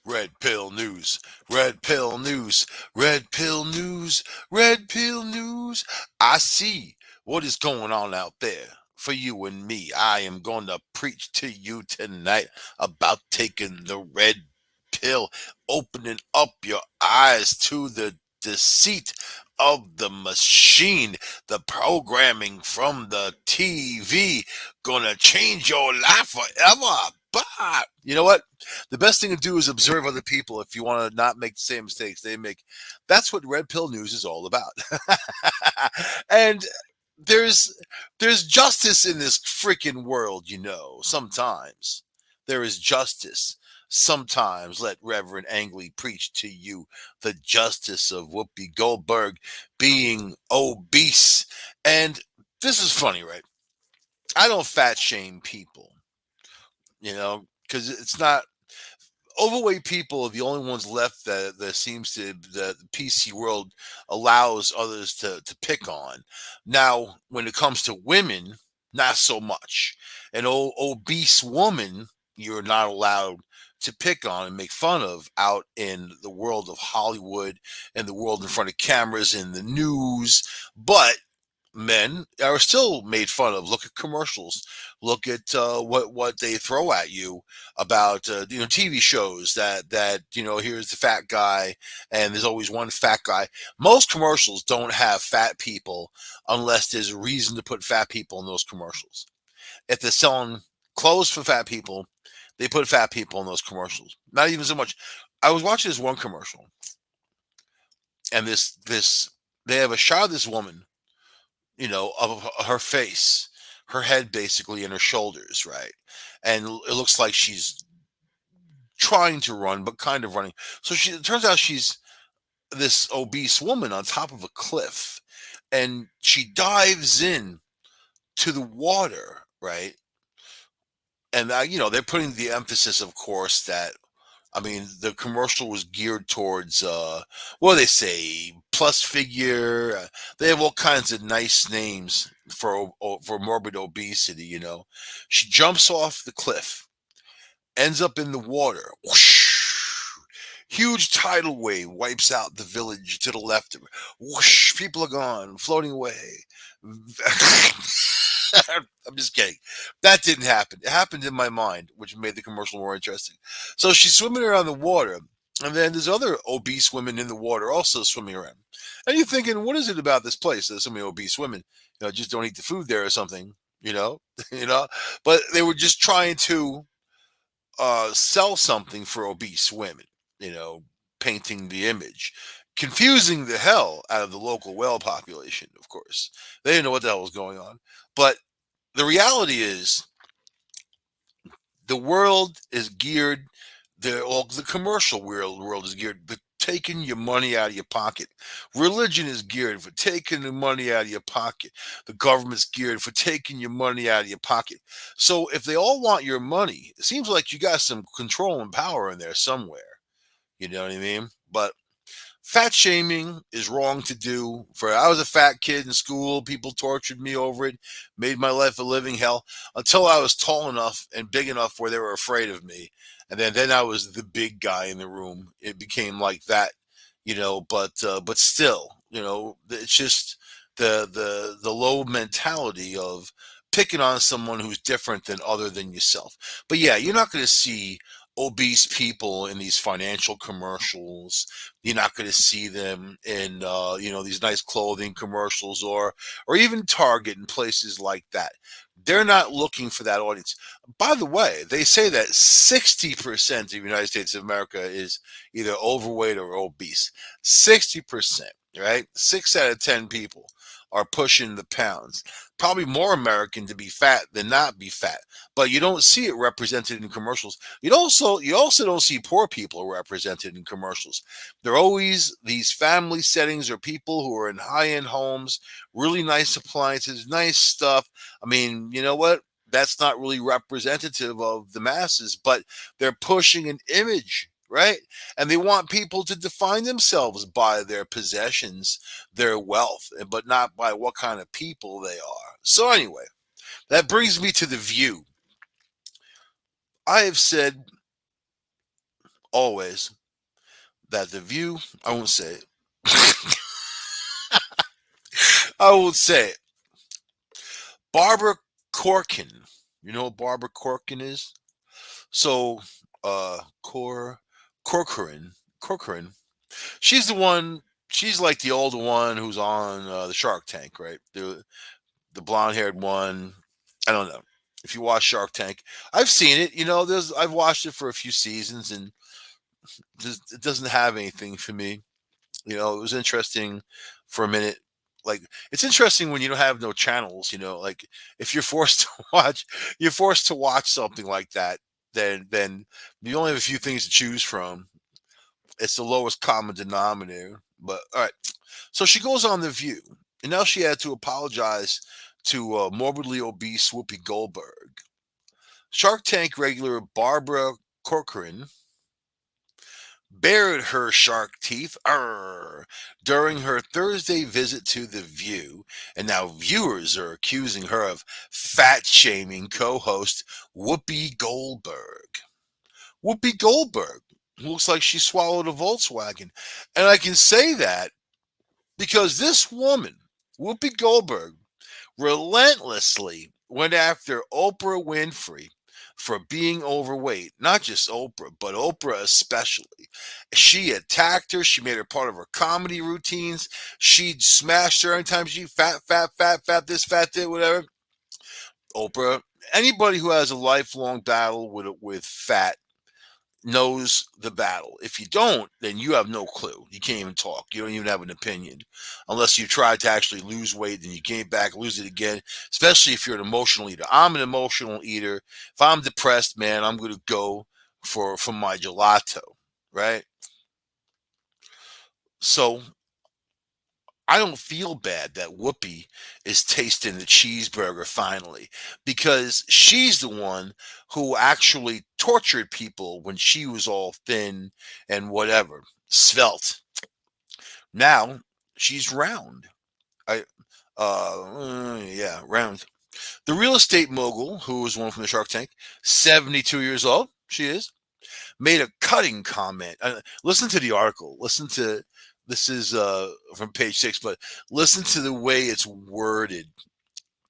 Red pill news, red pill news, red pill news, red pill news. I see what is going on out there for you and me. I am going to preach to you tonight about taking the red pill, opening up your eyes to the deceit of the machine, the programming from the TV, gonna change your life forever. But you know what? The best thing to do is observe other people if you want to not make the same mistakes they make. That's what red pill news is all about. And there's there's justice in this freaking world, sometimes there is justice. Sometimes let Reverend Angley preach to you the justice of Whoopi Goldberg being obese. And this is funny, right? I don't fat shame people, because it's not overweight people are the only ones left that seems to that the PC world allows others to pick on. Now, when it comes to women, not so much. An obese woman, you're not allowed to pick on and make fun of out in the world of Hollywood and the world in front of cameras in the news. But men are still made fun of. Look at commercials. Look at what they throw at you about TV shows that here's the fat guy and there's always one fat guy. Most commercials don't have fat people unless there's a reason to put fat people in those commercials. If they're selling clothes for fat people, they put fat people in those commercials. Not even so much. I was watching this one commercial and this they have a shot of this woman, of her face, her head basically, and her shoulders, right? And it looks like she's trying to run, but kind of running. So it turns out she's this obese woman on top of a cliff, and she dives in to the water, right? And they're putting the emphasis, of course, that the commercial was geared towards what do they say, plus figure. They have all kinds of nice names for morbid obesity. She jumps off the cliff, ends up in the water. Whoosh! Huge tidal wave wipes out the village to the left of her. Whoosh! People are gone, floating away. I'm just kidding. That didn't happen. It happened in my mind, which made the commercial more interesting. So she's swimming around the water, and then there's other obese women in the water also swimming around. And you're thinking, what is it about this place? There's so many obese women. Just don't eat the food there or something. You know, you know. But they were just trying to sell something for obese women. You know, painting the image, confusing the hell out of the local whale population. Of course, they didn't know what the hell was going on, but the reality is the world is geared the commercial world is geared for taking your money out of your pocket. Religion is geared for taking the money out of your pocket. The government's geared for taking your money out of your pocket. So if they all want your money, it seems like you got some control and power in there somewhere. You know what I mean? But fat shaming is wrong to do. For I was a fat kid in school, people tortured me over it, made my life a living hell until I was tall enough and big enough where they were afraid of me. And then I was the big guy in the room. It became like that, but still, it's just the low mentality of picking on someone who's different than other than yourself. But yeah, you're not going to see obese people in these financial commercials. You're not going to see them in these nice clothing commercials or even Target and places like that. They're not looking for that audience. By the way, they say that 60% of the United States of America is either overweight or obese. 60%, right? 6 out of 10 people are pushing the pounds. Probably more American to be fat than not be fat, but you don't see it represented in commercials. You also don't see poor people represented in commercials. They're always these family settings or people who are in high-end homes, really nice appliances, nice stuff. You know what? That's not really representative of the masses, but they're pushing an image, right? And they want people to define themselves by their possessions, their wealth, but not by what kind of people they are. So anyway, that brings me to the view. I have said always that the View, I won't say it. I won't say it. Barbara Corkin. You know what Barbara Corkin is? So, Corcoran, Corcoran. She's the one. She's like the older one who's on the Shark Tank, right? The blonde haired one. I don't know if you watch Shark Tank. I've seen it. You know, I've watched it for a few seasons, and just, it doesn't have anything for me. You know, it was interesting for a minute. Like, it's interesting when you don't have no channels. You know, like if you're forced to watch, you're forced to watch something like that. Then you only have a few things to choose from. It's the lowest common denominator. But all right, so she goes on the View, and now she had to apologize to morbidly obese Whoopi Goldberg. Shark Tank regular Barbara Corcoran bared her shark teeth during her Thursday visit to The View, and now viewers are accusing her of fat shaming co host Whoopi Goldberg. Whoopi Goldberg looks like she swallowed a Volkswagen. And I can say that because this woman, Whoopi Goldberg, relentlessly went after Oprah Winfrey for being overweight. Not just Oprah, but Oprah especially. She attacked her. She made her part of her comedy routines. She smashed her anytime she fat, fat, fat, fat, this, fat, that, whatever. Oprah, anybody who has a lifelong battle with fat knows the battle. If you don't, then you have no clue. You can't even talk. You don't even have an opinion. Unless you try to actually lose weight, then you gain back, lose it again, especially if you're an emotional eater. I'm an emotional eater. If I'm depressed, man, I'm going to go for my gelato, right? So I don't feel bad that Whoopi is tasting the cheeseburger finally because she's the one who actually tortured people when she was all thin and whatever, svelte. Now she's round. I, yeah, round. The real estate mogul, who was one from the Shark Tank, 72 years old, she is, made a cutting comment. Listen to the article. Listen to this is from page 6, but listen to the way it's worded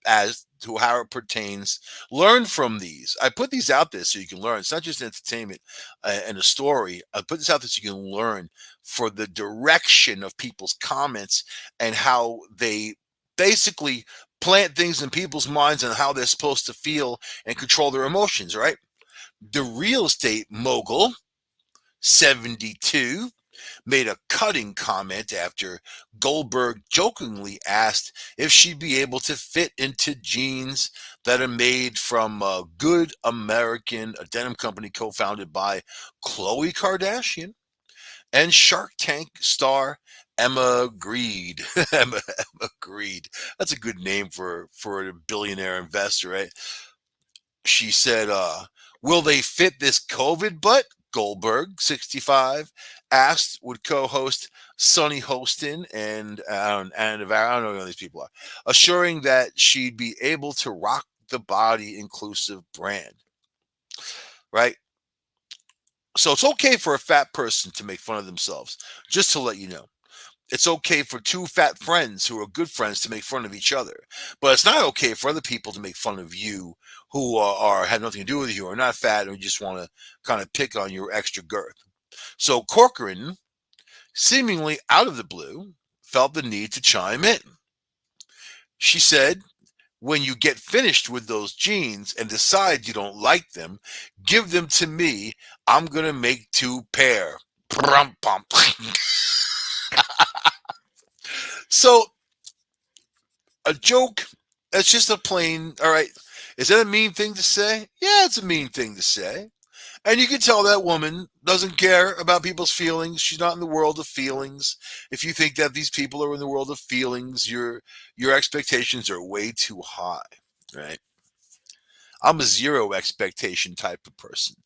as to how it pertains. Learn from these. I put these out there so you can learn. It's not just entertainment and a story. I put this out there so you can learn for the direction of people's comments and how they basically plant things in people's minds and how they're supposed to feel and control their emotions, right? The real estate mogul, 72, made a cutting comment after Goldberg jokingly asked if she'd be able to fit into jeans that are made from Good American, a denim company co-founded by Khloe Kardashian and Shark Tank star Emma Greed. Emma Greed. That's a good name for a billionaire investor, right? She said, will they fit this COVID butt? Goldberg, 65, asked would co-host Sonny Hostin and I don't know who these people are, assuring that she'd be able to rock the body inclusive brand. Right? So it's okay for a fat person to make fun of themselves, just to let you know. It's okay for two fat friends who are good friends to make fun of each other, but it's not okay for other people to make fun of you who are have nothing to do with you, or not fat, and just want to kind of pick on your extra girth. So Corcoran, seemingly out of the blue, felt the need to chime in. She said, "When you get finished with those jeans and decide you don't like them, give them to me. I'm gonna make two pair." So a joke. That's just a plain, all right. Is that a mean thing to say? Yeah, it's a mean thing to say. And you can tell that woman doesn't care about people's feelings. She's not in the world of feelings. If you think that these people are in the world of feelings, your expectations are way too high, right? I'm a zero expectation type of person.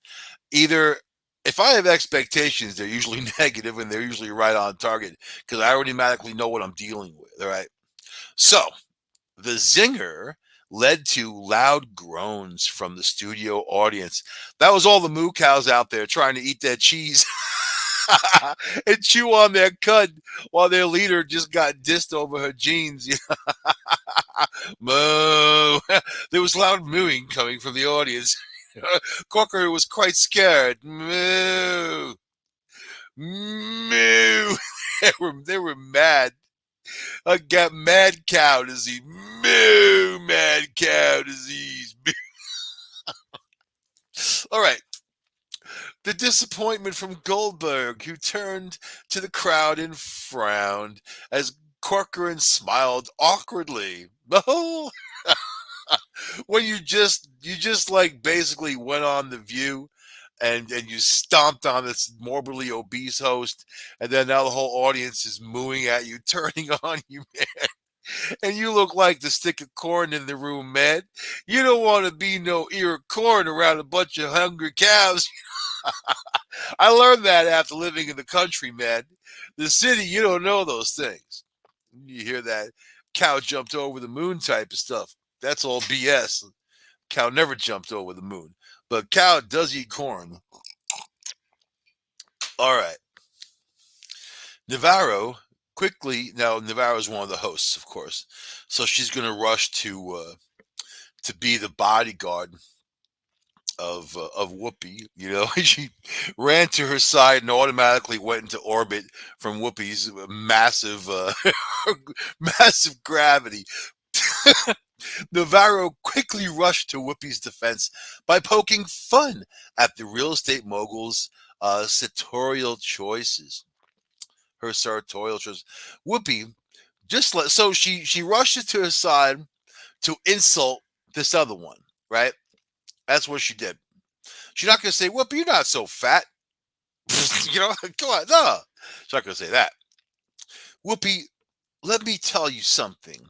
Either if I have expectations, they're usually negative and they're usually right on target because I automatically know what I'm dealing with, all right? So, the zinger led to loud groans from the studio audience. That was all the moo cows out there trying to eat that cheese and chew on their cud while their leader just got dissed over her jeans. Moo. There was loud mooing coming from the audience. Corker was quite scared. Moo. Moo. They were mad. I got mad cow disease. Moo, mad cow disease. All right. The disappointment from Goldberg, who turned to the crowd and frowned as Corcoran smiled awkwardly. Oh, when you just like basically went on the View and you stomped on this morbidly obese host, and then now the whole audience is mooing at you, turning on you, man. And you look like the stick of corn in the room, man. You don't want to be no ear of corn around a bunch of hungry cows. I learned that after living in the country, man. The city, you don't know those things. You hear that cow jumped over the moon type of stuff. That's all BS. Cow never jumped over the moon. But cow does eat corn. All right. Navarro quickly, now Navarro is one of the hosts, of course. So she's going to rush to be the bodyguard of Whoopi. You know, she ran to her side and automatically went into orbit from Whoopi's massive, massive gravity. Navarro quickly rushed to Whoopi's defense by poking fun at the real estate mogul's sartorial choices. Her sartorial choices. Whoopi so she rushes to her side to insult this other one, right? That's what she did. She's not going to say, Whoopi, you're not so fat. You know, come on, no. She's not going to say that. Whoopi, let me tell you something.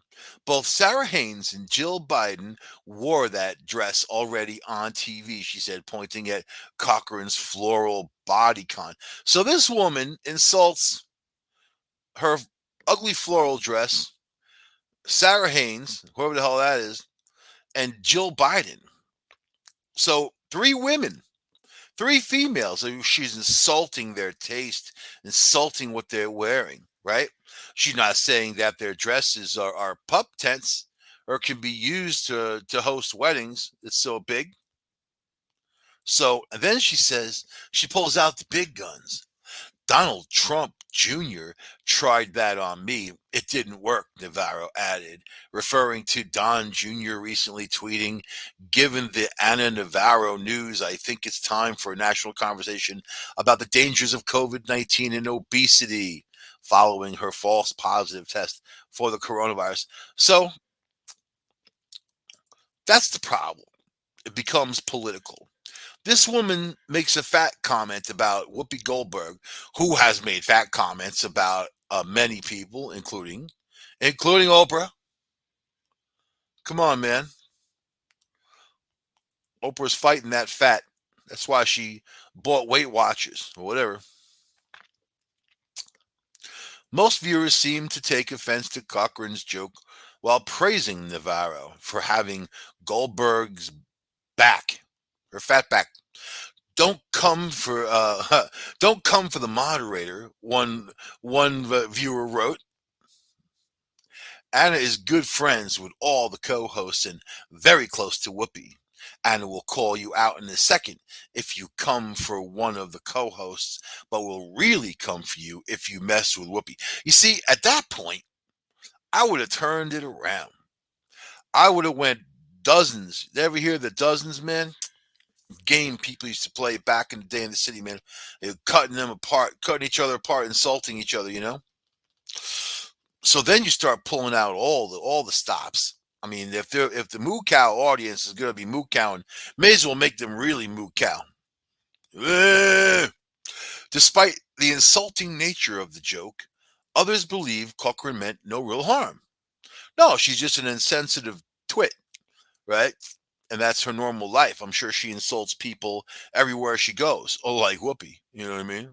Both Sarah Haynes and Jill Biden wore that dress already on TV, she said, pointing at Cochran's floral bodycon. So this woman insults her ugly floral dress, Sarah Haynes, whoever the hell that is, and Jill Biden. So three women, three females. So she's insulting their taste, insulting what they're wearing, right? She's not saying that their dresses are pup tents or can be used to host weddings. It's so big. So and then she pulls out the big guns. Donald Trump Jr. tried that on me. It didn't work, Navarro added, referring to Don Jr. recently tweeting, given the Anna Navarro news, I think it's time for a national conversation about the dangers of COVID-19 and obesity following her false positive test for the coronavirus. So that's the problem. It becomes political. This woman makes a fat comment about Whoopi Goldberg, who has made fat comments about many people, including Oprah. Come on, man. Oprah's fighting that fat. That's why she bought Weight Watchers or whatever. Most viewers seem to take offense to Cochran's joke while praising Navarro for having Goldberg's back, her fat back. Don't come for don't come for the moderator. One viewer wrote. Anna is good friends with all the co-hosts and very close to Whoopi. Anna will call you out in a second if you come for one of the co-hosts, but will really come for you if you mess with Whoopi. You see, at that point, I would have turned it around. I would have went dozens. You ever hear the dozens, man? Game people used to play back in the day in the city, man. They were cutting them apart, cutting each other apart, insulting each other, you know? So then you start pulling out all the stops. I mean, if the moo cow audience is going to be moo cowing, may as well make them really moo cow. Despite the insulting nature of the joke, others believe Cochran meant no real harm. No, she's just an insensitive twit, right? And that's her normal life. I'm sure she insults people everywhere she goes. Oh, like Whoopi, you know what I mean?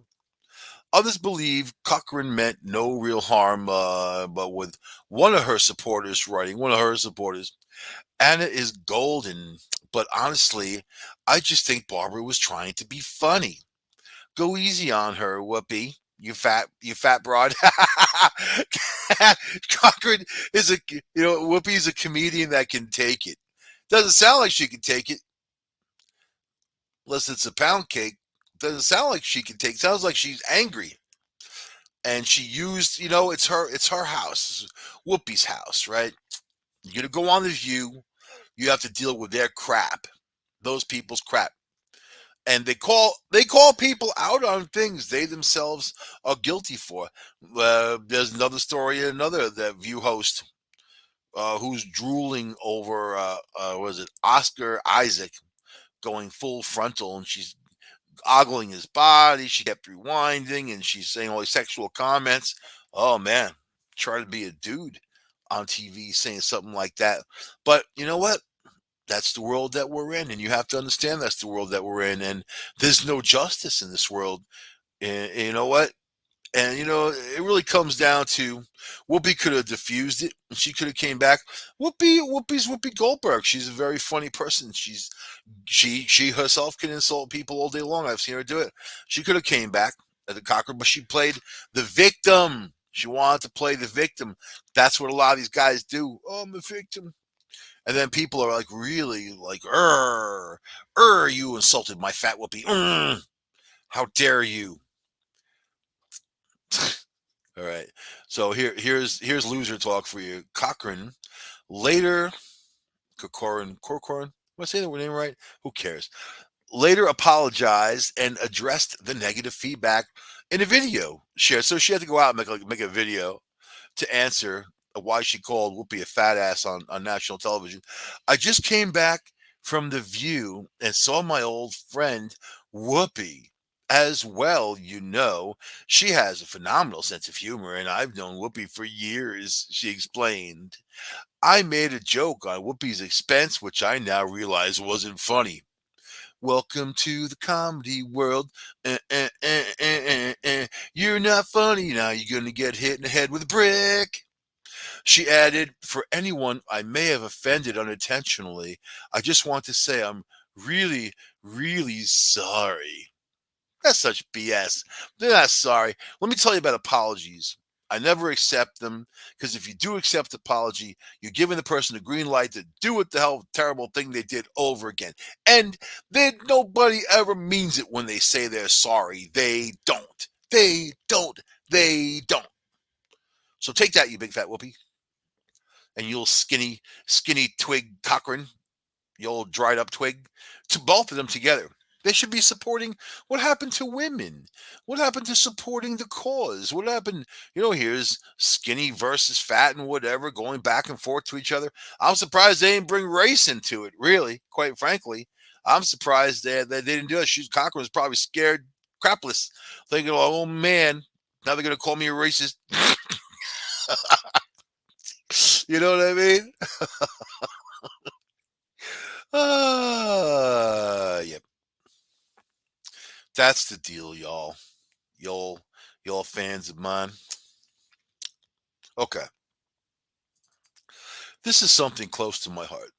Others believe Cochran meant no real harm, but with one of her supporters, Anna is golden, but honestly, I just think Barbara was trying to be funny. Go easy on her, Whoopi. You fat broad. Cochran is a, Whoopi's a comedian that can take it. Doesn't sound like she can take it, unless it's a pound cake. Doesn't sound like she can take. Sounds like she's angry, and she used, it's her house, Whoopi's house, right? You're gonna go on the View. You have to deal with their crap, those people's crap, and they call people out on things they themselves are guilty for. There's another story, another that View host who's drooling over was it Oscar Isaac going full frontal, and she's ogling his body. She kept rewinding, and she's saying all these sexual comments. Oh man, try to be a dude on TV saying something like that. But you know what? That's the world that we're in, and you have to understand that's the world that we're in, and there's no justice in this world. And you know what? And it really comes down to Whoopi could have diffused it, and she could have came back. Whoopi's Whoopi Goldberg. She's a very funny person. She herself can insult people all day long. I've seen her do it. She could have came back at the Cocker, but she played the victim. She wanted to play the victim. That's what a lot of these guys do. Oh, I'm a victim. And then people are like, really, like, you insulted my fat Whoopi. How dare you? All right. So here's loser talk for you. Cochran later, Corcoran. Am I saying the name right? Who cares? Later apologized and addressed the negative feedback in a video shared. So she had to go out and make a video to answer why she called Whoopi a fat ass on national television. I just came back from the View and saw my old friend Whoopi as well. She has a phenomenal sense of humor, and I've known Whoopi for years, she explained. I made a joke on Whoopi's expense, which I now realize wasn't funny. Welcome to the comedy world. You're not funny. Now you're going to get hit in the head with a brick. She added, for anyone I may have offended unintentionally, I just want to say I'm really, really sorry. That's such BS. They're not sorry. Let me tell you about apologies. I never accept them, because if you do accept apology, you're giving the person the green light to do what the hell terrible thing they did over again. And nobody ever means it when they say they're sorry. They don't. They don't. They don't. So take that, you big fat Whoopi, and you little skinny twig Cochran, the old dried up twig, to both of them together. They should be supporting what happened to women. What happened to supporting the cause? What happened? Here's skinny versus fat and whatever going back and forth to each other. I'm surprised they didn't bring race into it, really, quite frankly. I'm surprised that they didn't do it. Cochran was probably scared crapless, thinking, oh man, now they're going to call me a racist. You know what I mean? Yep. That's the deal, y'all. Y'all, y'all fans of mine. Okay. This is something close to my heart.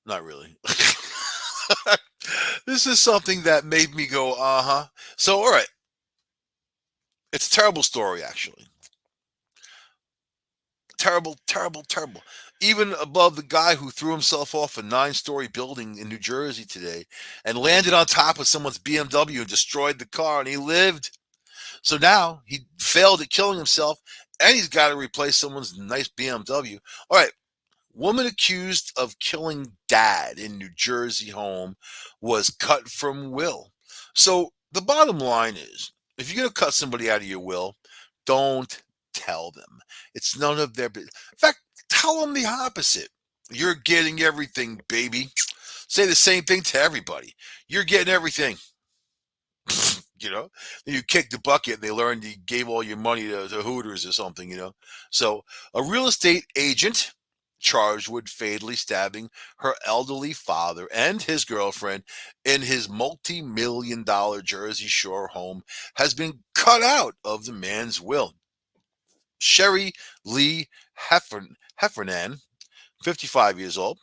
Not really. This is something that made me go, uh-huh. So, all right. It's a terrible story, actually. Terrible, terrible, terrible. Even above the guy who threw himself off a 9-story building in New Jersey today and landed on top of someone's BMW and destroyed the car, and he lived. So now he failed at killing himself, and he's got to replace someone's nice BMW. All right. Woman accused of killing dad in New Jersey home was cut from will. So the bottom line is, if you're going to cut somebody out of your will, don't tell them. It's none of their business. In fact, tell them the opposite. You're getting everything, baby. Say the same thing to everybody. You're getting everything. Then you kick the bucket and they learned you gave all your money to Hooters or something. So a real estate agent charged with fatally stabbing her elderly father and his girlfriend in his multi-million-dollar Jersey Shore home has been cut out of the man's will. Sherry Lee Heffernan 55 years old,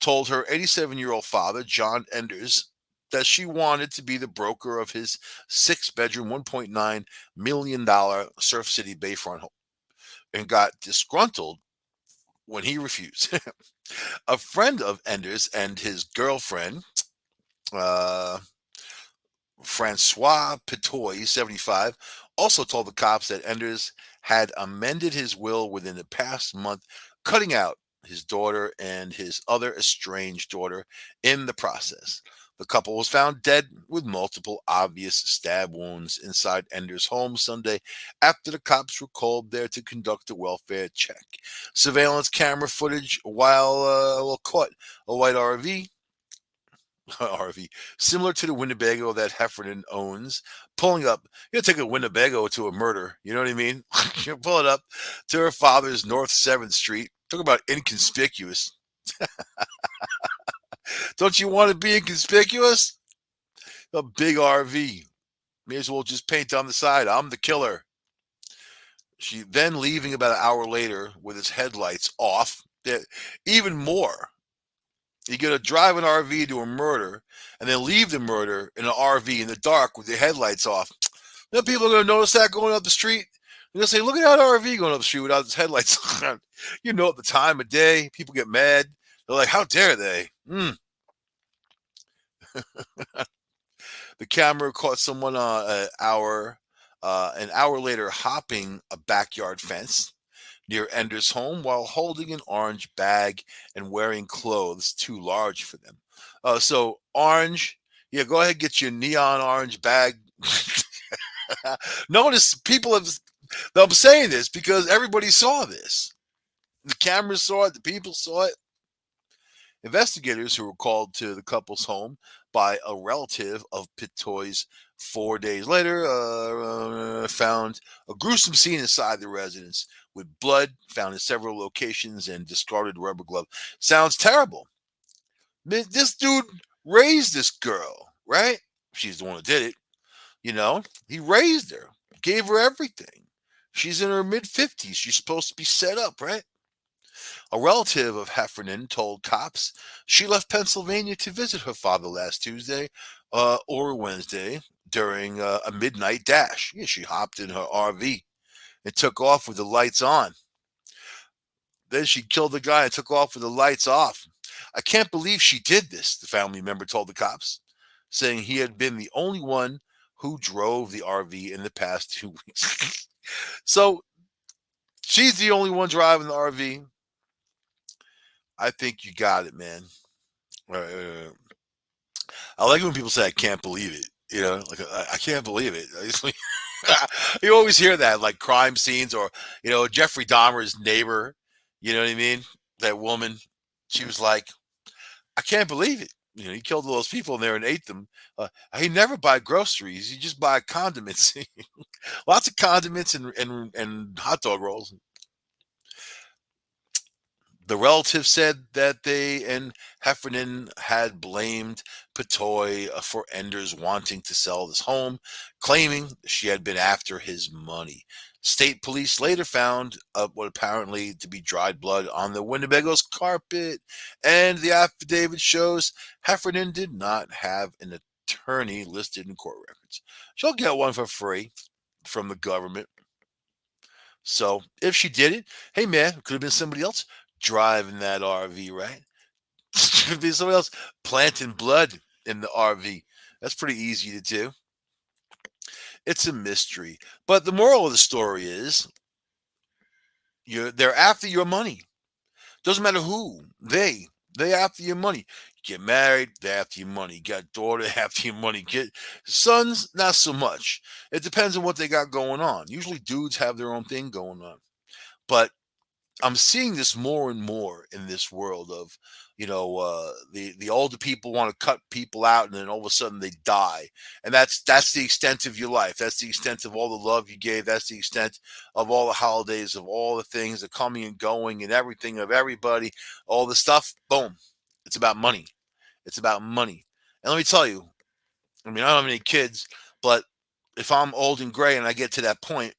told her 87-year-old father, John Enders, that she wanted to be the broker of his six-bedroom, $1.9 million Surf City Bayfront home and got disgruntled when he refused. A friend of Enders and his girlfriend, uh, Francois Petoy, 75, also told the cops that Enders had amended his will within the past month, cutting out his daughter and his other estranged daughter in the process. The couple was found dead with multiple obvious stab wounds inside Ender's home Sunday after the cops were called there to conduct a welfare check. Surveillance camera footage caught a white RV RV, similar to the Winnebago that Heffernan owns, pulling up. You take a Winnebago to a murder. You know what I mean? You pull it up to her father's North 7th Street. Talk about inconspicuous. Don't you want to be inconspicuous? A big RV. May as well just paint on the side. I'm the killer. She then leaving about an hour later with his headlights off. Even more. You get to drive an RV to a murder and then leave the murder in an RV in the dark with the headlights off. Then people are going to notice that going up the street. They're going to say, look at that RV going up the street without its headlights on. You know, at the time of day, people get mad. They're like, how dare they? The camera caught someone an hour later hopping a backyard fence near Ender's home while holding an orange bag and wearing clothes too large for them. So orange, yeah, go ahead, get your neon orange bag. Notice people have. I'm saying this because everybody saw this. The cameras saw it. The people saw it. Investigators who were called to the couple's home by a relative of Pitoy's 4 days later found a gruesome scene inside the residence with blood found in several locations and discarded rubber glove. Sounds terrible. This dude raised this girl, right? She's the one who did it. You know, he raised her, gave her everything. She's in her mid 50s. She's supposed to be set up, right? A relative of Heffernan told cops she left Pennsylvania to visit her father last Tuesday or Wednesday during a midnight dash. Yeah, she hopped in her RV and took off with the lights on. Then she killed the guy and took off with the lights off. I can't believe she did this, the family member told the cops, saying he had been the only one who drove the RV in the past 2 weeks. So she's the only one driving the RV. I think you got it, man. Uh, I like when people say, I can't believe it. You know, like, I can't believe it. You always hear that, like crime scenes or, Jeffrey Dahmer's neighbor. You know what I mean? That woman, she was like, I can't believe it. He killed all those people in there and ate them. He never buy groceries. He just buy condiments. Lots of condiments and hot dog rolls. The relative said that they and Heffernan had blamed Petoy for Enders wanting to sell his home, claiming she had been after his money. State police later found what apparently to be dried blood on the Winnebago's carpet, and the affidavit shows Heffernan did not have an attorney listed in court records. She'll get one for free from the government. So if she did it, hey man, it could have been somebody else driving that RV, right? Could be somebody else planting blood in the RV. That's pretty easy to do. It's a mystery. But the moral of the story is they're after your money. Doesn't matter who. They after your money. You get married, they after your money. You got a daughter, they after your money. Get sons, not so much. It depends on what they got going on. Usually dudes have their own thing going on. But I'm seeing this more and more in this world of, the older people want to cut people out, and then all of a sudden they die, and that's the extent of your life. That's the extent of all the love you gave. That's the extent of all the holidays, of all the things, the coming and going, and everything of everybody, all the stuff. Boom, it's about money. It's about money. And let me tell you, I mean, I don't have any kids, but if I'm old and gray and I get to that point,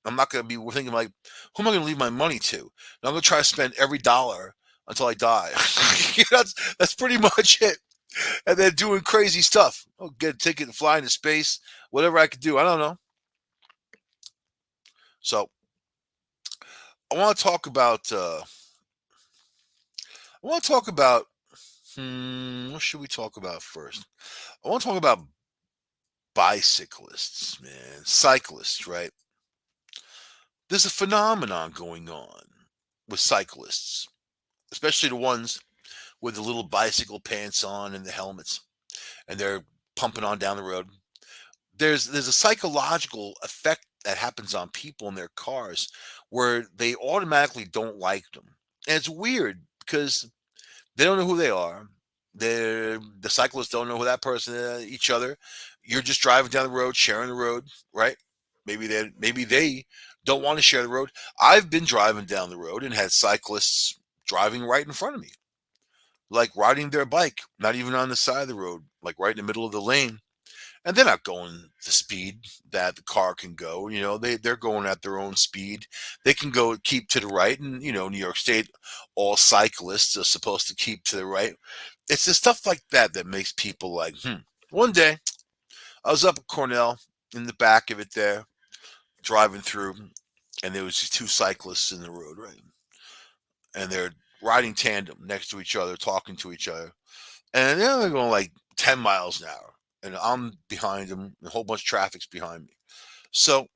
I'm not going to be thinking like, who am I going to leave my money to? And I'm going to try to spend every dollar until I die. That's pretty much it. And then doing crazy stuff. Oh, get a ticket and fly into space, whatever I could do. I don't know. So I want to talk about. I want to talk about. What should we talk about first? I want to talk about bicyclists, man, cyclists, right? There's a phenomenon going on with cyclists, especially the ones with the little bicycle pants on and the helmets, and they're pumping on down the road. There's a psychological effect that happens on people in their cars where they automatically don't like them. And it's weird because they don't know who they are. The cyclists don't know who that person is, each other. You're just driving down the road, sharing the road, right? Maybe they don't want to share the road. I've been driving down the road and had cyclists driving right in front of me, like riding their bike, not even on the side of the road, like right in the middle of the lane. And they're not going the speed that the car can go. They're going at their own speed. They can go keep to the right, and New York State, all cyclists are supposed to keep to the right. It's the stuff like that that makes people like, hmm. One day, I was up at Cornell in the back of it there, driving through, and there was these two cyclists in the road, right? And they're riding tandem next to each other, talking to each other, and they're going like 10 miles an hour, and I'm behind them. A whole bunch of traffic's behind me. So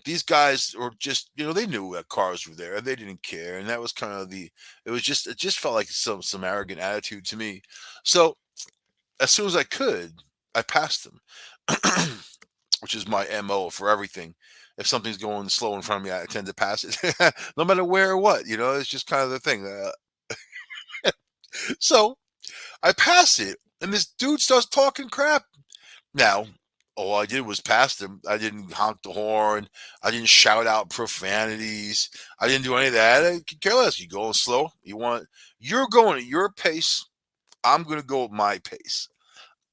these guys were just, they knew that cars were there. They didn't care, and that was kind of it just felt like some arrogant attitude to me. So as soon as I could, I passed them, which is my MO for everything. If something's going slow in front of me, I tend to pass it, no matter where or what. It's just kind of the thing. So I pass it, and this dude starts talking crap. Now, all I did was pass him. I didn't honk the horn. I didn't shout out profanities. I didn't do any of that. I could care less. You going slow? You're going at your pace. I'm going to go at my pace.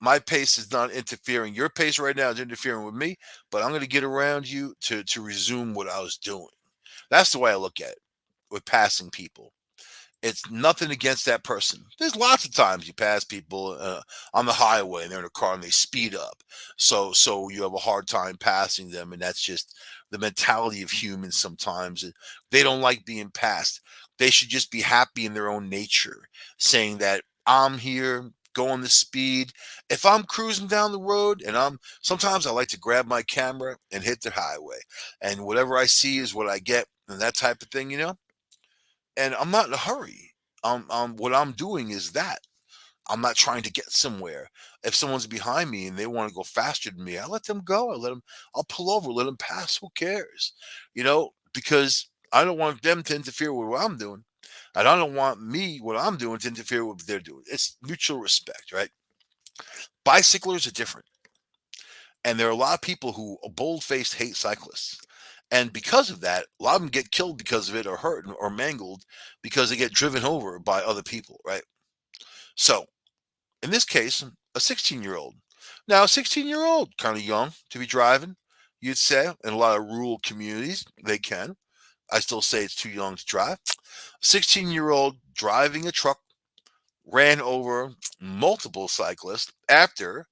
My pace is not interfering. Your pace right now is interfering with me, but I'm going to get around you to resume what I was doing. That's the way I look at it with passing people. It's nothing against that person. There's lots of times you pass people on the highway and they're in a car and they speed up. So you have a hard time passing them, and that's just the mentality of humans sometimes. They don't like being passed. They should just be happy in their own nature, saying that I'm here going the speed. If I'm cruising down the road and sometimes I like to grab my camera and hit the highway, and whatever I see is what I get, and that type of thing. And I'm not in a hurry. What I'm doing is that I'm not trying to get somewhere. If someone's behind me and they want to go faster than me, I let them go. I'll pull over, let them pass. Who cares? Because I don't want them to interfere with what I'm doing. And I don't want what I'm doing to interfere with what they're doing. It's mutual respect, right? Bicyclers are different. And there are a lot of people who bold-faced hate cyclists. And because of that, a lot of them get killed because of it, or hurt or mangled because they get driven over by other people, right? So in this case, a 16-year-old. Now, a 16-year-old, kind of young to be driving, you'd say. In a lot of rural communities, they can. I still say it's too young to drive. 16-year-old driving a truck ran over multiple cyclists after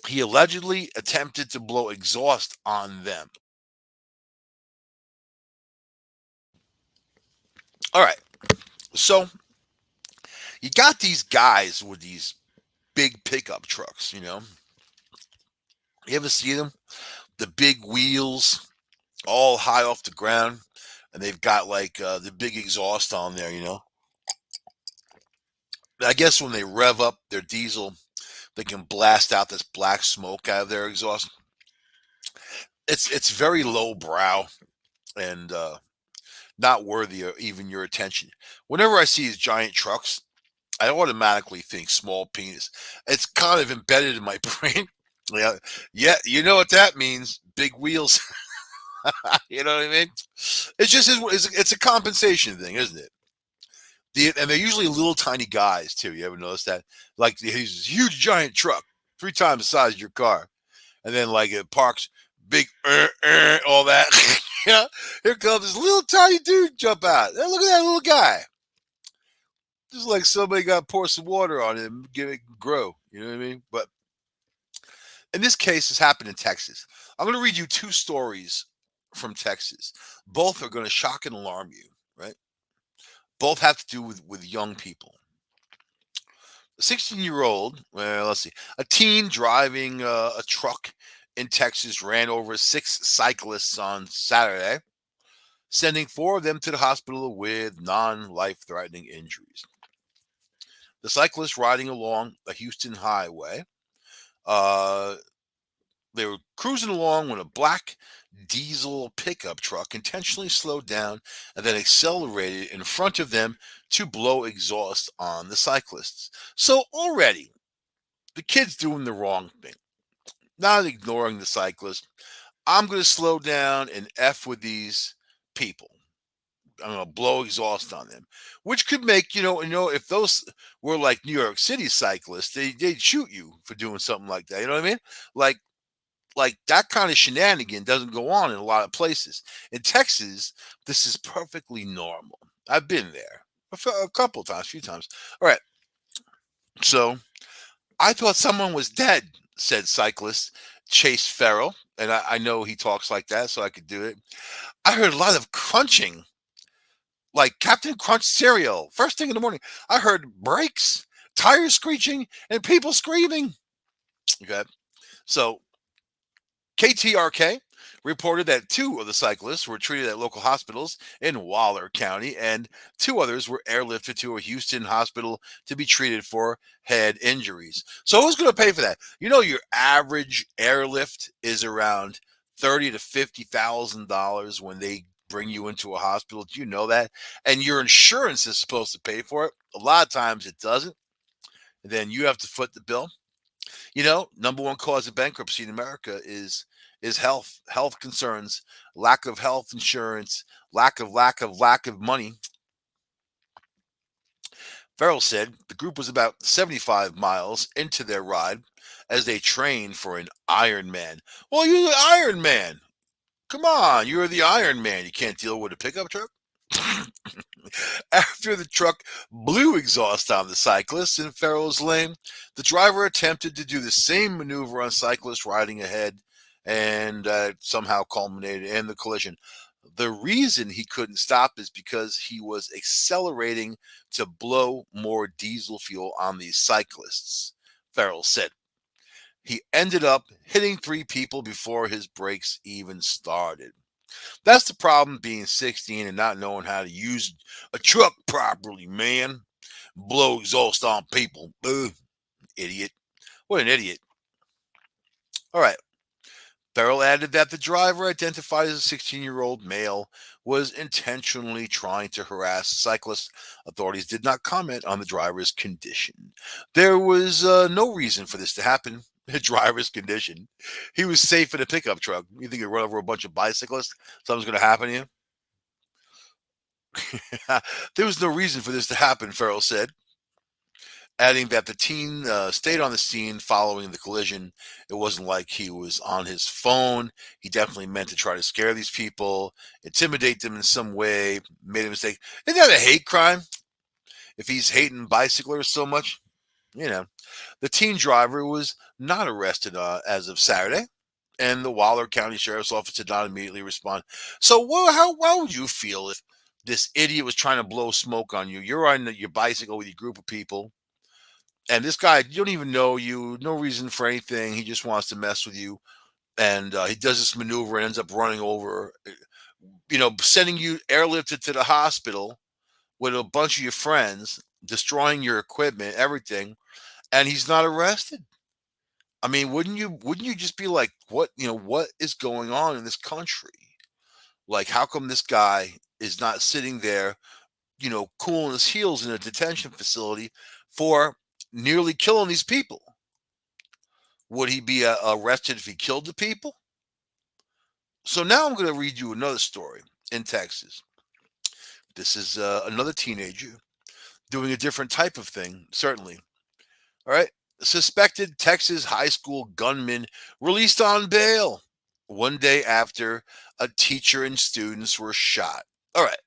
he allegedly attempted to blow exhaust on them. All right. So you got these guys with these big pickup trucks, You ever see them? The big wheels, all high off the ground, and they've got like the big exhaust on there. I guess when they rev up their diesel, they can blast out this black smoke out of their exhaust. It's very low brow and not worthy of even your attention. Whenever I see these giant trucks, I automatically think small penis. It's kind of embedded in my brain. Yeah, you know what that means? Big wheels. You know what I mean? It's a compensation thing, isn't it? And they're usually little tiny guys too. You ever notice that? Like he's this huge giant truck, 3 times the size of your car, and then like it parks big, all that. Here comes this little tiny dude jump out. Look at that little guy. Just like somebody got to pour some water on it and get it grow. You know what I mean? But in this case, this happened in Texas. I'm going to read you two stories from Texas. Both are going to shock and alarm you, right? Both have to do with young people. A 16-year-old, well, let's see, a teen driving a truck in Texas ran over six cyclists on Saturday, sending four of them to the hospital with non life threatening injuries. The cyclists riding along a Houston highway. Uh, they were cruising along when a black diesel pickup truck intentionally slowed down and then accelerated in front of them to blow exhaust on the cyclists. So already, the kid's doing the wrong thing, not ignoring the cyclist. I'm going to slow down and F with these people. I'm gonna blow exhaust on them, which could make if those were like New York City cyclists, they'd shoot you for doing something like that. You know what I mean? Like that kind of shenanigan doesn't go on in a lot of places. In Texas, this is perfectly normal. I've been there a couple times, a few times. All right, so I thought someone was dead, said cyclist Chase Farrell, and I know he talks like that, so I could do it. I heard a lot of crunching like Captain Crunch cereal. First thing in the morning, I heard brakes, tires screeching, and people screaming. Okay. So KTRK reported that two of the cyclists were treated at local hospitals in Waller County, and two others were airlifted to a Houston hospital to be treated for head injuries. So who's going to pay for that? You know, your average airlift is around $30,000 to $50,000 when they bring you into a hospital. Do you know that? And your insurance is supposed to pay for it. A lot of times it doesn't. And then you have to foot the bill. You know, number one cause of bankruptcy in America is health concerns, lack of health insurance, lack of money. Farrell said the group was about 75 miles into their ride as they trained for an Iron Man. Well, you're the Iron Man. Come on, you're the Iron Man. You can't deal with a pickup truck. After the truck blew exhaust on the cyclist in Farrell's lane, the driver attempted to do the same maneuver on cyclists riding ahead and somehow culminated in the collision. The reason he couldn't stop is because he was accelerating to blow more diesel fuel on these cyclists, Farrell said. He ended up hitting three people before his brakes even started. That's the problem being 16 and not knowing how to use a truck properly, man. Blow exhaust on people. Ugh, idiot. What an idiot. All right. Farrell added that the driver, identified as a 16-year-old male, was intentionally trying to harass cyclists. Authorities did not comment on the driver's condition. There was no reason for this to happen. The driver's condition. He was safe in a pickup truck. You think he'd run over a bunch of bicyclists? Something's going to happen to you? There was no reason for this to happen, Farrell said, adding that the teen stayed on the scene following the collision. It wasn't like he was on his phone. He definitely meant to try to scare these people, intimidate them in some way, made a mistake. Isn't that a hate crime? If he's hating bicyclers so much, you know. The teen driver was not arrested as of Saturday, and the Waller County Sheriff's Office did not immediately respond. So, how would you feel if this idiot was trying to blow smoke on you? You're on your bicycle with your group of people, and this guy, you don't even know you, no reason for anything. He just wants to mess with you, and he does this maneuver and ends up running over, sending you airlifted to the hospital with a bunch of your friends, destroying your equipment, everything, and he's not arrested. I mean, wouldn't you just be like, what is going on in this country? Like, how come this guy is not sitting there, cooling his heels in a detention facility for nearly killing these people? Would he be arrested if he killed the people? So now I'm going to read you another story in Texas. This is another teenager doing a different type of thing, certainly. All right. Suspected Texas high school gunman released on bail one day after a teacher and students were shot. All right.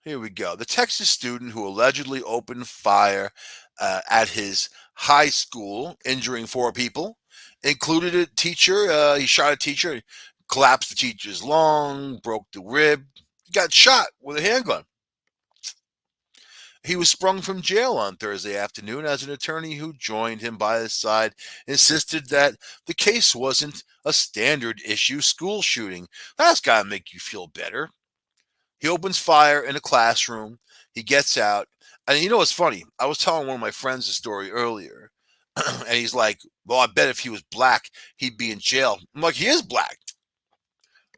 Here we go. The Texas student who allegedly opened fire at his high school, injuring four people, included a teacher. He shot a teacher, collapsed the teacher's lung, broke the rib, got shot with a handgun. He was sprung from jail on Thursday afternoon as an attorney who joined him by his side insisted that the case wasn't a standard issue school shooting. That's got to make you feel better. He opens fire in a classroom. He gets out. And you know what's funny? I was telling one of my friends a story earlier. And he's like, well, I bet if he was black, he'd be in jail. I'm like, he is black.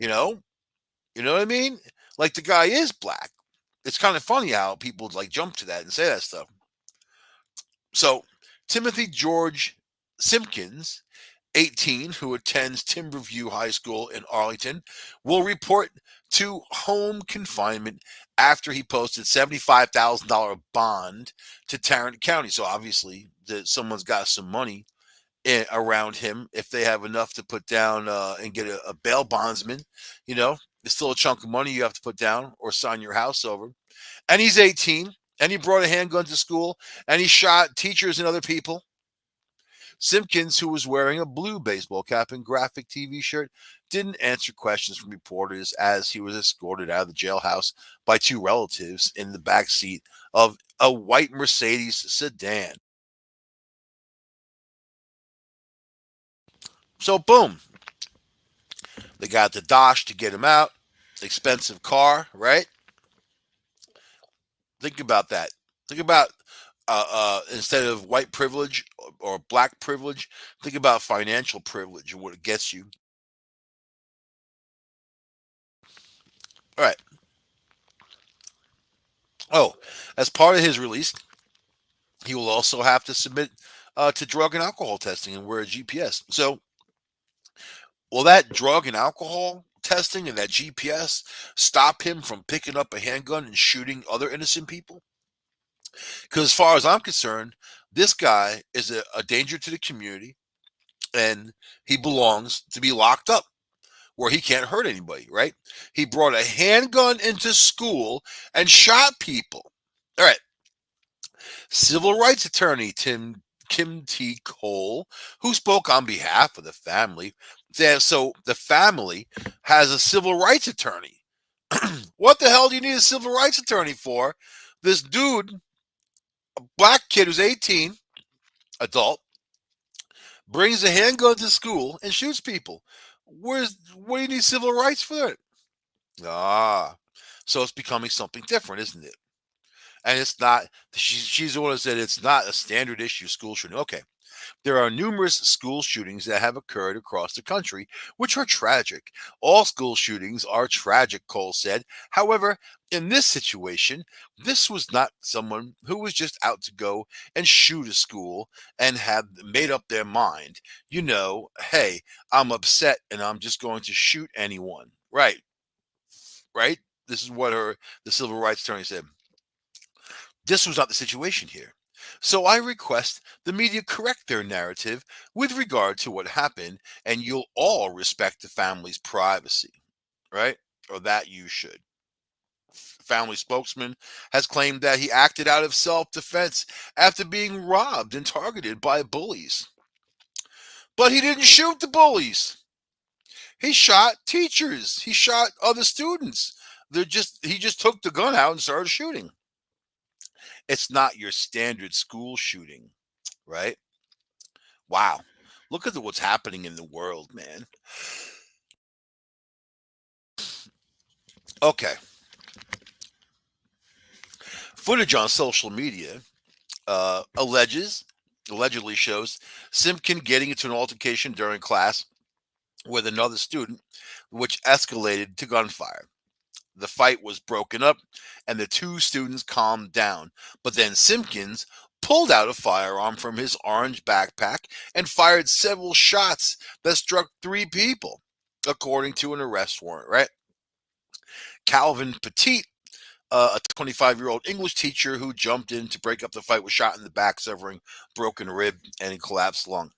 You know? You know what I mean? Like the guy is black. It's kind of funny how people like jump to that and say that stuff. So Timothy George Simpkins, 18, who attends Timberview High School in Arlington, will report to home confinement after he posted $75,000 bond to Tarrant County. So obviously, someone's got some money around him if they have enough to put down and get a bail bondsman. You know, it's still a chunk of money you have to put down or sign your house over. And he's 18, and he brought a handgun to school, and he shot teachers and other people. Simpkins, who was wearing a blue baseball cap and graphic TV shirt, didn't answer questions from reporters as he was escorted out of the jailhouse by two relatives in the back seat of a white Mercedes sedan. So, boom, they got the Dosh to get him out. Expensive car, right? Think about that. Think about instead of white privilege or black privilege, think about financial privilege and what it gets you. All right. Oh, as part of his release, he will also have to submit to drug and alcohol testing and wear a GPS. So, will that drug and alcohol testing and that GPS stop him from picking up a handgun and shooting other innocent people? Because as far as I'm concerned, this guy is a danger to the community and he belongs to be locked up where he can't hurt anybody, right? He brought a handgun into school and shot people. All right. Civil rights attorney Kim T. Cole, who spoke on behalf of the family, said so the family has a civil rights attorney. What the hell do you need a civil rights attorney for? This dude, a black kid who's 18, adult, brings a handgun to school and shoots people. What do you need civil rights for that? Ah, so it's becoming something different, isn't it? And it's not. She's the one who said it's not a standard issue school shooting. Okay, there are numerous school shootings that have occurred across the country, which are tragic. All school shootings are tragic, Cole said. However, in this situation, this was not someone who was just out to go and shoot a school and had made up their mind. You know, hey, I'm upset and I'm just going to shoot anyone. Right, right? This is what the civil rights attorney said. This was not the situation here. So I request the media correct their narrative with regard to what happened, and you'll all respect the family's privacy, right? Or that you should. Family spokesman has claimed that he acted out of self defense after being robbed and targeted by bullies. But he didn't shoot the bullies. He shot teachers. He shot other students. He just took the gun out and started shooting. It's not your standard school shooting, right? Wow. Look at what's happening in the world, man. Okay. Footage on social media allegedly shows Simpkin getting into an altercation during class with another student, which escalated to gunfire. The fight was broken up and the two students calmed down. But then Simpkins pulled out a firearm from his orange backpack and fired several shots that struck three people, according to an arrest warrant, right? Calvin Petit, a 25-year-old English teacher who jumped in to break up the fight, was shot in the back, severing broken rib and a collapsed lung.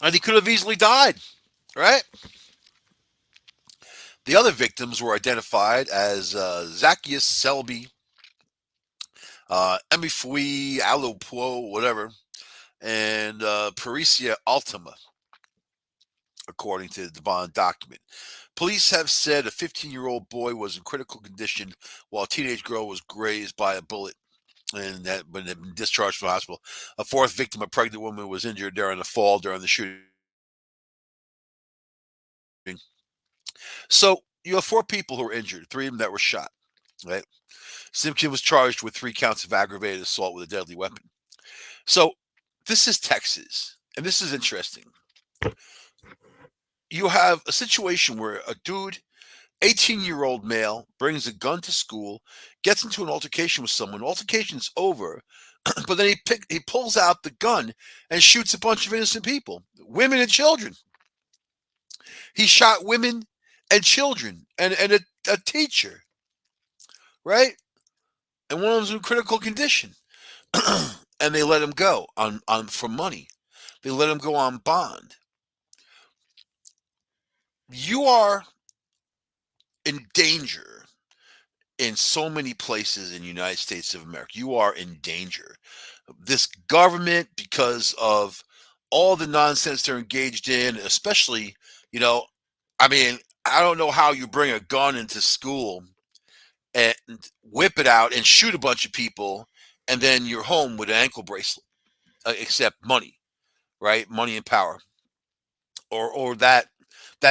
And he could have easily died, right? The other victims were identified as Zacchaeus Selby, Emifui Alupo, whatever, and Parisia Ultima, according to the bond document. Police have said a 15-year-old boy was in critical condition while a teenage girl was grazed by a bullet and that when they've been discharged from the hospital. A fourth victim, a pregnant woman, was injured during the fall during the shooting. So you have four people who were injured, three of them that were shot. Right? Simpkin was charged with 3 counts of aggravated assault with a deadly weapon. So this is Texas, and this is interesting. You have a situation where a dude, 18-year-old male, brings a gun to school, gets into an altercation with someone. Altercation's over, but then he pulls out the gun and shoots a bunch of innocent people, women and children. He shot women and children and a teacher, right? And one of them's in critical condition. And they let him go on for money. They let him go on bond. You are in danger in so many places in the United States of America. You are in danger. This government, because of all the nonsense they're engaged in, especially, you know, I mean, I don't know how you bring a gun into school and whip it out and shoot a bunch of people, and then you're home with an ankle bracelet, except money, right? Money and power, or that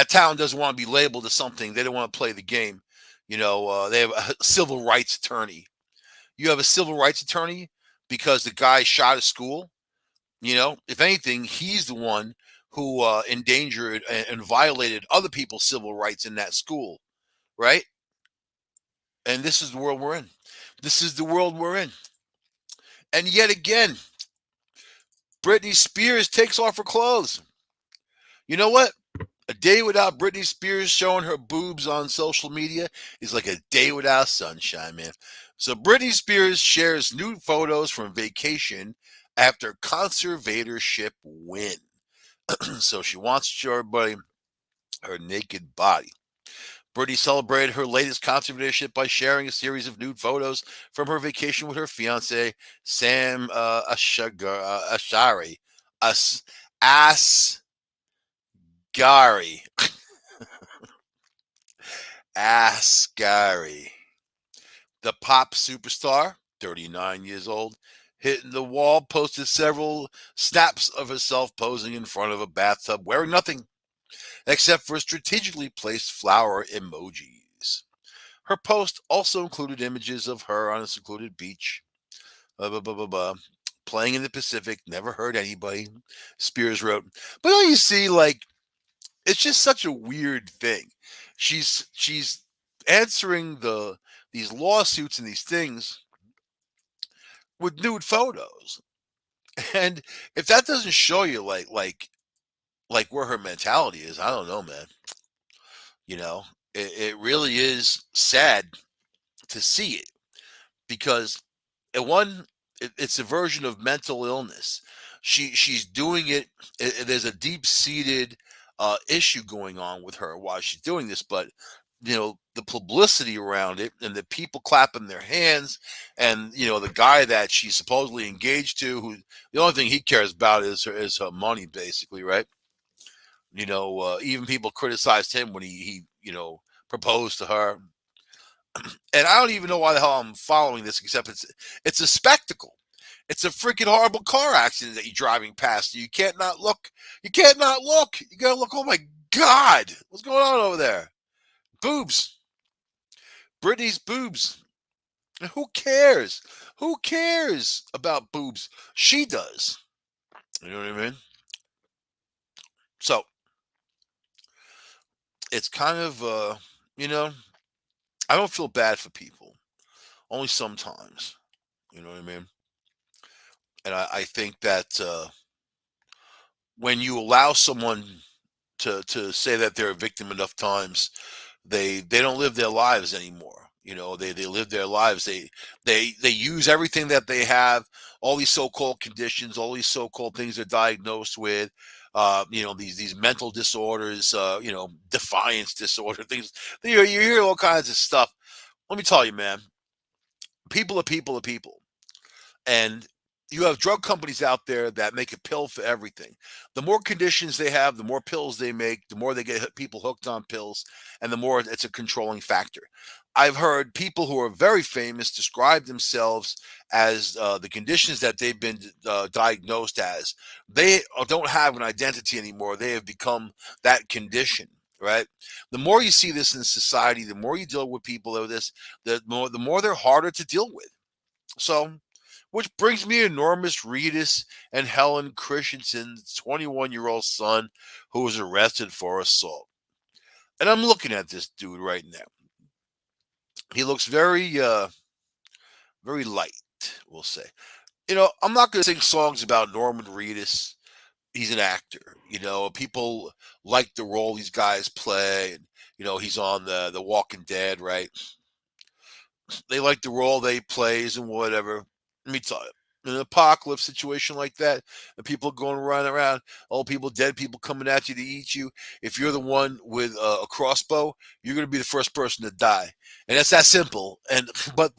town doesn't want to be labeled as something. They don't want to play the game. They have a civil rights attorney. You have a civil rights attorney because the guy shot a school. If anything, he's the one who endangered and violated other people's civil rights in that school, right? And this is the world we're in. This is the world we're in. And yet again, Britney Spears takes off her clothes. You know what? A day without Britney Spears showing her boobs on social media is like a day without sunshine, man. So Britney Spears shares nude photos from vacation after conservatorship win. So she wants to show everybody her naked body. Britney celebrated her latest conservatorship by sharing a series of nude photos from her vacation with her fiance, Sam Ashari. Asghari. Asghari. The pop superstar, 39 years old, hitting the wall, posted several snaps of herself posing in front of a bathtub wearing nothing except for strategically placed flower emojis. Her post also included images of her on a secluded beach, blah, blah, blah, blah, blah, playing in the Pacific, never hurt anybody, Spears wrote. But don't you see, like, it's just such a weird thing. She's answering these lawsuits and these things with nude photos. And if that doesn't show you like where her mentality is, I don't know, man. You know, it really is sad to see it because it's a version of mental illness. She's doing it. There's a deep seated issue going on with her while she's doing this, but the publicity around it and the people clapping their hands, and the guy that she's supposedly engaged to, who the only thing he cares about is her money, basically, right? Even people criticized him when he proposed to her. And I don't even know why the hell I'm following this, except it's a spectacle. It's a freaking horrible car accident that you're driving past. You can't not look. You can't not look. You gotta look. Oh my God, what's going on over there? Boobs. Britney's boobs. Who cares? Who cares about boobs? She does. You know what I mean? So it's kind of you know, I don't feel bad for people. Only sometimes. You know what I mean? And I think that when you allow someone to say that they're a victim enough times, they don't live their lives anymore. They live their lives. They use everything that they have, all these so-called conditions, all these so-called things they're diagnosed with, these mental disorders, defiance disorder, things. You hear all kinds of stuff. Let me tell you, man, people are people are people. And you have drug companies out there that make a pill for everything. The more conditions they have, the more pills they make, the more they get people hooked on pills, and the more it's a controlling factor. I've heard people who are very famous describe themselves as the conditions that they've been diagnosed as. They don't have an identity anymore. They have become that condition. Right. The more you see this in society, the more you deal with people with this, the more they're harder to deal with. So, which brings me to Normus Reedus and Helen Christensen's 21-year-old son who was arrested for assault. And I'm looking at this dude right now. He looks very light, we'll say. I'm not going to sing songs about Norman Reedus. He's an actor. People like the role these guys play. And, he's on the Walking Dead, right? They like the role they plays and whatever. Let me tell you, in an apocalypse situation like that, and people going running around, old people, dead people coming at you to eat you. If you're the one with a crossbow, you're going to be the first person to die, and that's that simple. And but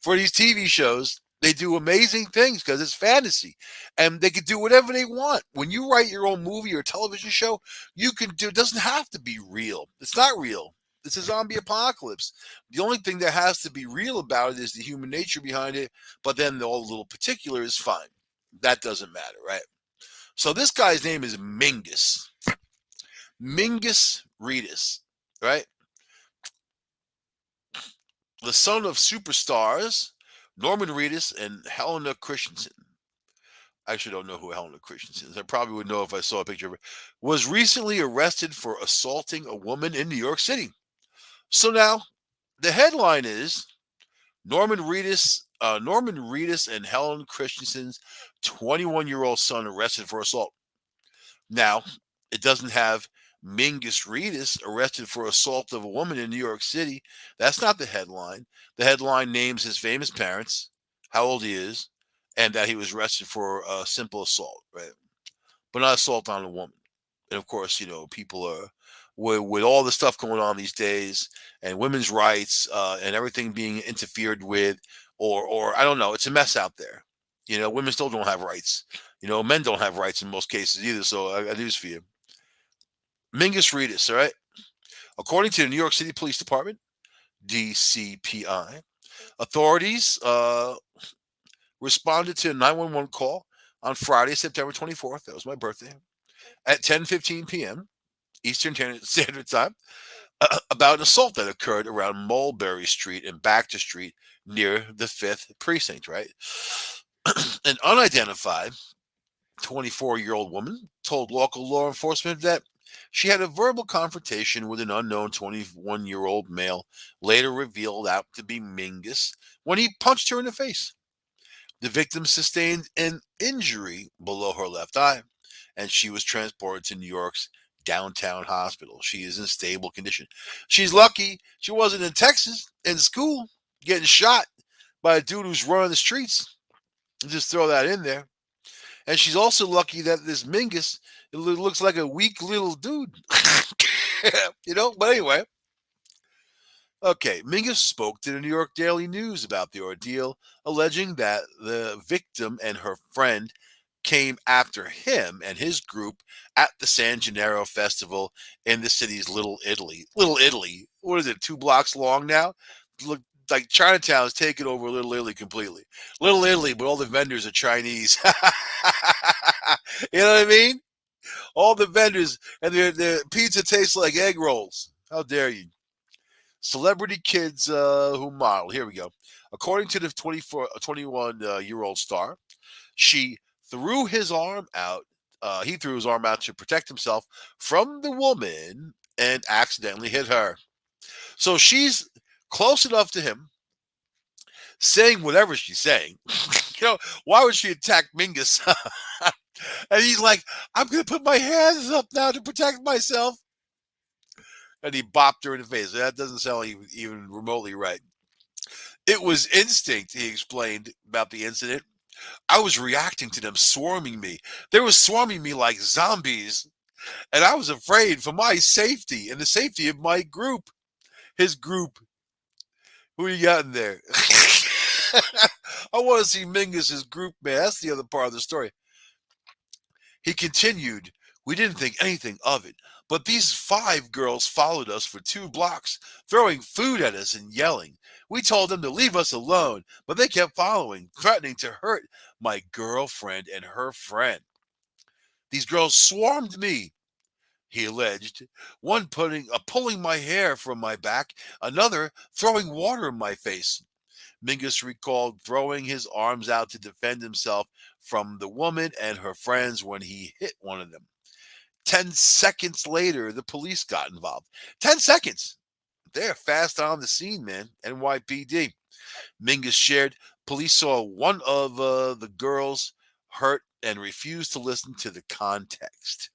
for these TV shows, they do amazing things because it's fantasy, and they can do whatever they want. When you write your own movie or television show, you can do. It doesn't have to be real. It's not real. It's a zombie apocalypse. The only thing that has to be real about it is the human nature behind it, but then all the little particular is fine. That doesn't matter, right? So this guy's name is Mingus. Mingus Reedus, right? The son of superstars Norman Reedus and Helena Christensen. I actually don't know who Helena Christensen is. I probably would know if I saw a picture of her. Was recently arrested for assaulting a woman in New York City. So now the headline is Norman Reedus and Helen Christensen's 21-year-old son arrested for assault. Now, it doesn't have Mingus Reedus arrested for assault of a woman in New York City. That's not the headline. The headline names his famous parents, how old he is, and that he was arrested for a simple assault, right? But not assault on a woman. And of course, people are with all the stuff going on these days and women's rights and everything being interfered with, or I don't know, it's a mess out there. Women still don't have rights. Men don't have rights in most cases either. So I got news for you. Mingus Reedus, all right. According to the New York City Police Department, DCPI, authorities responded to a 911 call on Friday, September 24th. That was my birthday at 10:15 p.m. Eastern Standard Time about an assault that occurred around Mulberry Street and Baxter Street near the 5th Precinct, right? An unidentified 24-year-old woman told local law enforcement that she had a verbal confrontation with an unknown 21-year-old male, later revealed out to be Mingus, when he punched her in the face. The victim sustained an injury below her left eye, and she was transported to New York's downtown hospital. She is in stable condition. She's lucky she wasn't in Texas in school getting shot by a dude who's running the streets. Just throw that in there. And she's also lucky that this Mingus looks like a weak little dude. But anyway. Okay, Mingus spoke to the New York Daily News about the ordeal, alleging that the victim and her friend came after him and his group at the San Gennaro Festival in the city's Little Italy. Little Italy, what is it, 2 blocks long now? Look like Chinatown is taking over Little Italy completely. Little Italy, but all the vendors are Chinese. You know what I mean? All the vendors and their pizza tastes like egg rolls. How dare you? Celebrity kids who model. Here we go. According to the 21-year-old star, she threw his arm out. He threw his arm out to protect himself from the woman and accidentally hit her. So she's close enough to him, saying whatever she's saying. Why would she attack Mingus? And he's like, I'm going to put my hands up now to protect myself. And he bopped her in the face. That doesn't sound even remotely right. It was instinct, he explained about the incident. I was reacting to them swarming me. They were swarming me like zombies, and I was afraid for my safety and the safety of my group. His group. Who you got in there? I want to see Mingus's group, man. That's the other part of the story. He continued, "We didn't think anything of it, but these 5 girls followed us for 2 blocks, throwing food at us and yelling. We told them to leave us alone, but they kept following, threatening to hurt my girlfriend and her friend. These girls swarmed me," he alleged, one pulling my hair from my back, another throwing water in my face. Mingus recalled throwing his arms out to defend himself from the woman and her friends when he hit one of them. 10 seconds later, the police got involved. 10 seconds. They're fast on the scene, man. NYPD. Mingus shared police saw one of the girls hurt and refused to listen to the context.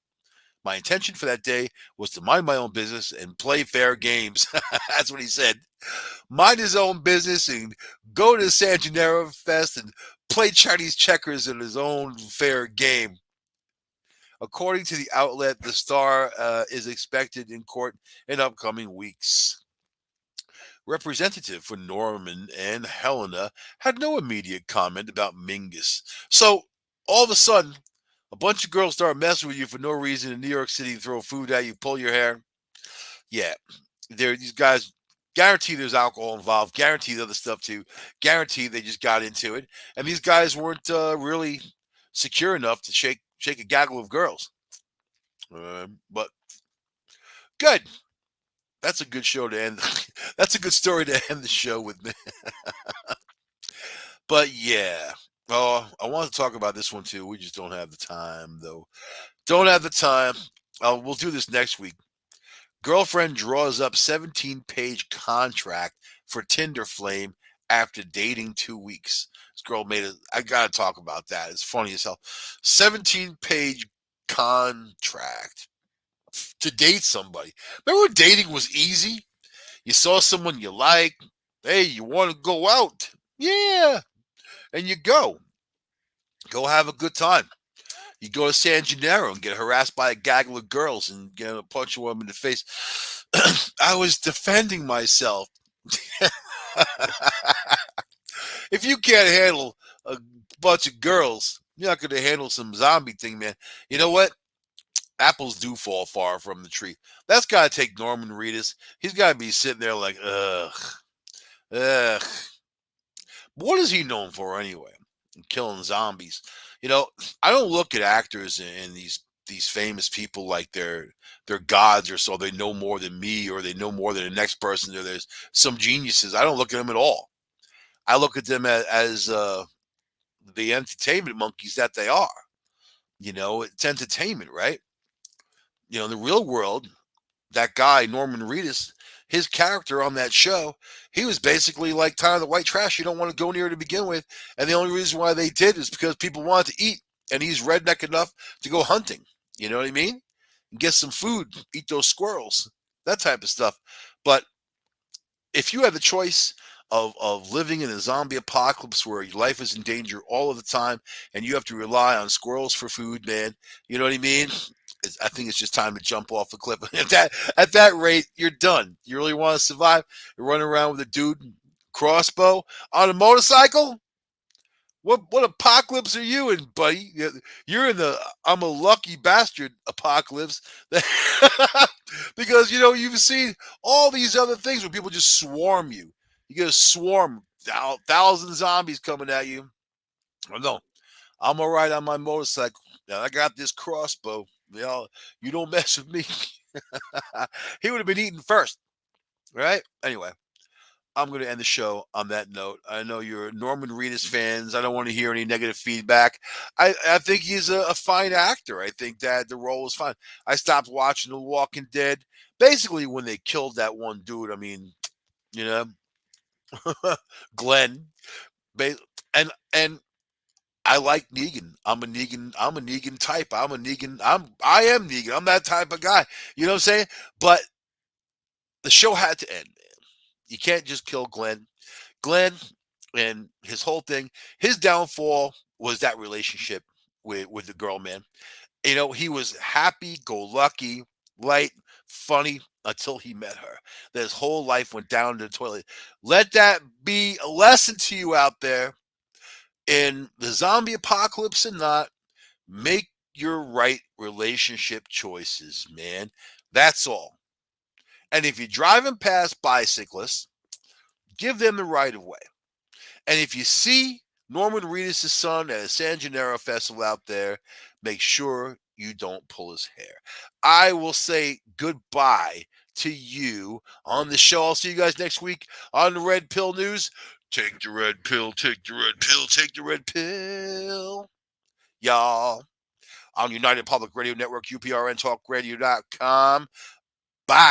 My intention for that day was to mind my own business and play fair games. That's what he said. Mind his own business and go to San Gennaro Fest and play Chinese checkers in his own fair game. According to the outlet, the star is expected in court in upcoming weeks. Representative for Norman and Helena had no immediate comment about Mingus. So all of a sudden, a bunch of girls start messing with you for no reason in New York City, throw food at you, pull your hair. Yeah, these guys. Guarantee there's alcohol involved. Guarantee the other stuff too. Guarantee they just got into it, and these guys weren't really secure enough to shake a gaggle of girls. But good. That's a good show to end. That's a good story to end the show with me. But yeah. Oh, I want to talk about this one too. We just don't have the time though. Don't have the time. We'll do this next week. Girlfriend draws up 17-page contract for Tinder flame after dating 2 weeks. This girl made it. I gotta talk about that. It's funny as hell. 17-page contract to date somebody. Remember when dating was easy? You saw someone you like. Hey, you want to go out? Yeah. And you go. Go have a good time. You go to San Gennaro and get harassed by a gaggle of girls and get a punch one in the face. I was defending myself. If you can't handle a bunch of girls, you're not going to handle some zombie thing, man. You know what? Apples do fall far from the tree. That's got to take Norman Reedus. He's got to be sitting there like, ugh, ugh. What is he known for anyway? Killing zombies. You know, I don't look at actors and these famous people like they're gods or so they know more than me or they know more than the next person. Or there's some geniuses. I don't look at them at all. I look at them as the entertainment monkeys that they are. You know, it's entertainment, right? You know, in the real world, that guy Norman Reedus, his character on that show, he was basically like kind of the white trash you don't want to go near to begin with, and the only reason why they did is because people wanted to eat, and he's redneck enough to go hunting. You know what I mean? Get some food, eat those squirrels, that type of stuff. But if you have the choice of living in a zombie apocalypse where your life is in danger all of the time and you have to rely on squirrels for food, man, you know what I mean? I think it's just time to jump off a cliff. At that rate, you're done. You really want to survive? You're running around with a dude crossbow on a motorcycle? What apocalypse are you in, buddy? You're in the I'm a lucky bastard apocalypse. Because you know you've seen all these other things where people just swarm you. You get a swarm, 1,000 zombies coming at you. Oh, no, I'm all right on my motorcycle. Now I got this crossbow. You know, you don't mess with me. He would have been eaten first, right? Anyway, I'm going to end the show on that note. I know you're Norman Reedus fans. I don't want to hear any negative feedback. I think he's a fine actor. I think that the role is fine. I stopped watching The Walking Dead basically when they killed that one dude. I mean, you know, Glenn. And I like Negan. I'm a Negan. I'm a Negan type. I'm a Negan. I am Negan. I'm that type of guy. You know what I'm saying? But the show had to end, man. You can't just kill Glenn. Glenn, And his whole thing, his downfall was that relationship with the girl, man. You know, he was happy go lucky, light, funny until he met her. Then his whole life went down the toilet. Let that be a lesson to you out there in the zombie apocalypse and not. Make your right relationship choices, man. That's all. And if you're driving past bicyclists, give them the right of way. And if you see Norman Reedus' son at a San Gennaro festival out there, make sure you don't pull his hair. I will say goodbye to you on the show. I'll see you guys next week on the Red Pill News. Take the red pill, take the red pill, take the red pill. Y'all. On United Public Radio Network, UPRNTalkradio.com. Bye.